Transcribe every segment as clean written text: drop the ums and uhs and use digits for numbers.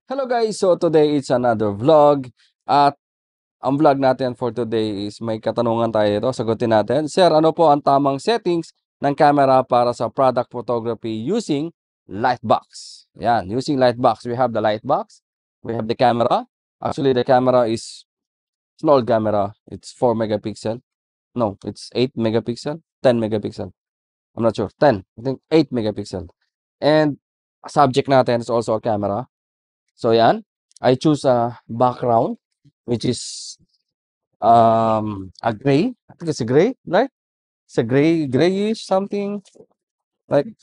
Hello guys, so today it's another vlog at ang vlog natin for today is may katanungan tayo ito, sagutin natin. Sir, ano po ang tamang settings ng camera para sa product photography using Lightbox? Yan, using Lightbox. We have the Lightbox, we have the camera. Actually, the camera is an old camera. It's 4 megapixel. No, it's 8 megapixel, 10 megapixel. I'm not sure, 10. I think 8 megapixel. And subject natin is also a camera. So yan, I choose a background which is a gray. I think it's a gray, right? It's a grayish something like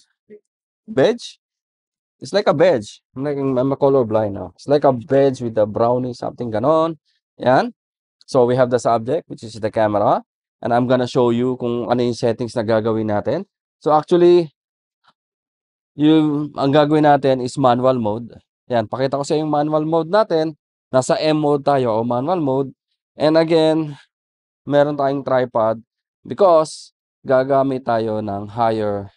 beige. It's like a beige. I'm a color blind now. It's like a beige with a brownie something ganon. Yan. So we have the subject which is the camera and I'm gonna show you kung ano yung settings na gagawin natin. So actually, ang gagawin natin is manual mode. Yan, pakita ko sa yung manual mode natin. Nasa M mode tayo o manual mode. And again, meron tayong tripod because gagamit tayo ng higher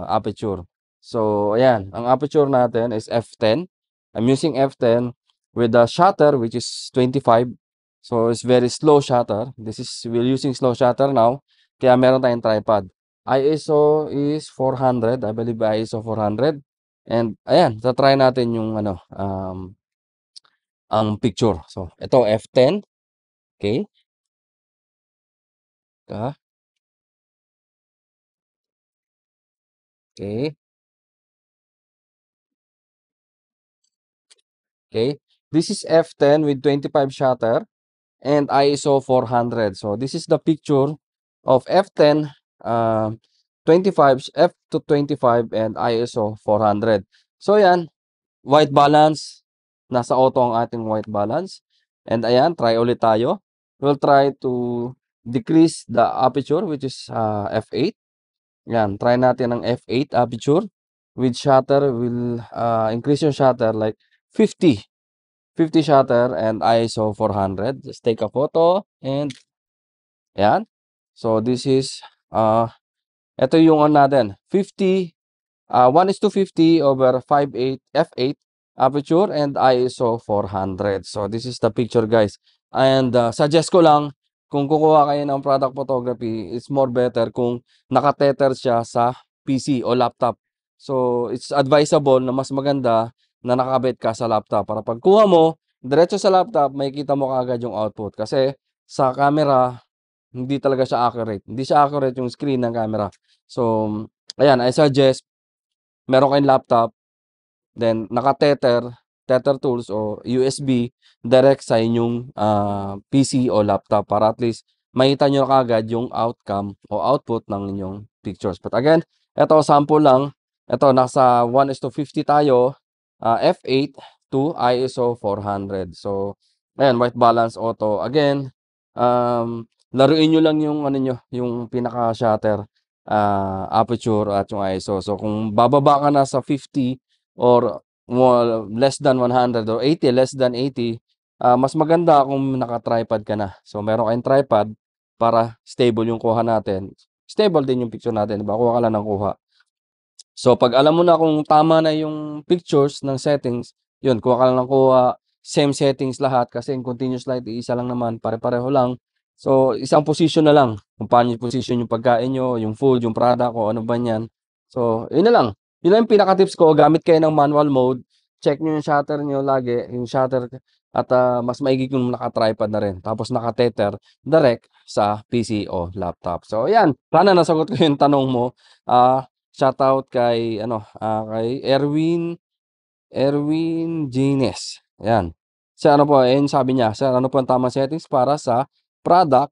aperture. So, ayan, ang aperture natin is f10. I'm using f10 with the shutter which is 25. So, it's very slow shutter. We're using slow shutter now. Kaya meron tayong tripod. ISO is 400. I believe ISO 400. And ayan, try natin yung ang picture. So, ito f10. Okay. Okay. Okay. This is f10 with 25 shutter and ISO 400. So this is the picture of f10, 25 f to 25 and ISO 400. So yan, white balance. Nasa auto ang ating white balance. And ayan, try ulit tayo. We'll try to decrease the aperture which is f8. Yan, try natin ang f8 aperture. With shutter, we'll increase yung shutter like 50 shutter and ISO 400. Just take a photo and yan. So this is ito yung on natin 50 1:50 over 5.8 f8 aperture and ISO 400. So this is the picture guys. And suggest ko lang kung kukuha kayo ng product photography, it's more better kung nakatether siya sa PC o laptop. So it's advisable na mas maganda na nakabit ka sa laptop para pagkuha mo diretso sa laptop, makikita mo kaagad yung output kasi sa camera hindi talaga siya accurate. Hindi siya accurate yung screen ng camera. So ayan, I suggest meron kayong laptop, then tether tools o USB direct sa inyong PC o laptop para at least makita nyo kaagad yung outcome o output ng inyong pictures. But again, ito sample lang. Ito nasa 1:50 tayo, f8 to ISO 400. So, ayan, white balance auto. Again, laruin nyo lang yung ano nyo, yung pinaka-shutter aperture at yung ISO. So kung bababa ka na sa 50 or less than 100 or 80, less than 80, mas maganda kung naka-tripod ka na. So meron kayong tripod para stable yung kuha natin. Stable din yung picture natin, diba? Kuha ka lang ng kuha. So pag alam mo na kung tama na yung pictures ng settings, yun, kuha ka lang ng kuha, same settings lahat kasi yung continuous light, isa lang naman, pare-pareho lang. So isang position na lang, kung paano yung position yung pagkain nyo, yung food, yung product, o ano ba yan. So yun na lang. Yun lang yung pinaka-tips ko, gamit kayo ng manual mode, check nyo yung shutter nyo lagi, yung shutter, at mas maigi kung naka-tripod na rin. Tapos naka-tether direct sa PC o laptop. So ayan, sana nasagot ko yung tanong mo. Shoutout kay kay Erwin Gines. Ayan. Sir, ano po, ayun sabi niya, sir, ano po ang tamang settings para sa product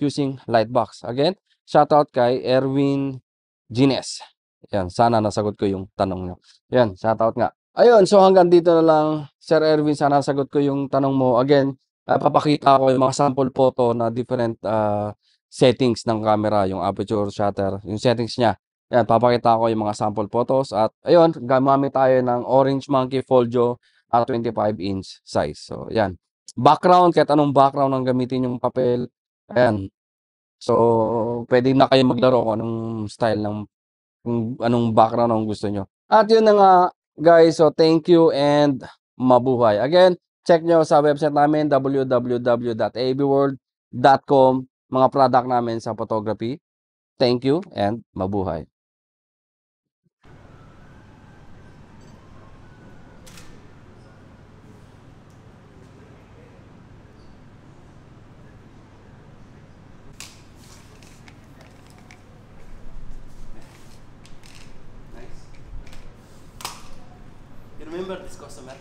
using Lightbox? Again, shoutout kay Erwin Gines. Ayan, sana nasagot ko yung tanong niyo. Ayan, shoutout nga. Ayun, so hanggang dito na lang, Sir Erwin, sana nasagot ko yung tanong mo. Again, papakita ko yung mga sample photo na different settings ng camera, yung aperture, shutter, yung settings niya. Yan, papakita ko yung mga sample photos at ayun, gamamit tayo ng Orange Monkey Folio 25-inch size. So, yan. Background, kahit anong background ang gamitin yung papel. Ayan. So, pwede na kayo maglaro kung anong style ng kung anong background ang gusto nyo. At yun na nga, guys. So, thank you and mabuhay. Again, check nyo sa website namin www.abworld.com, mga product namin sa photography. Thank you and mabuhay. You remember this customer?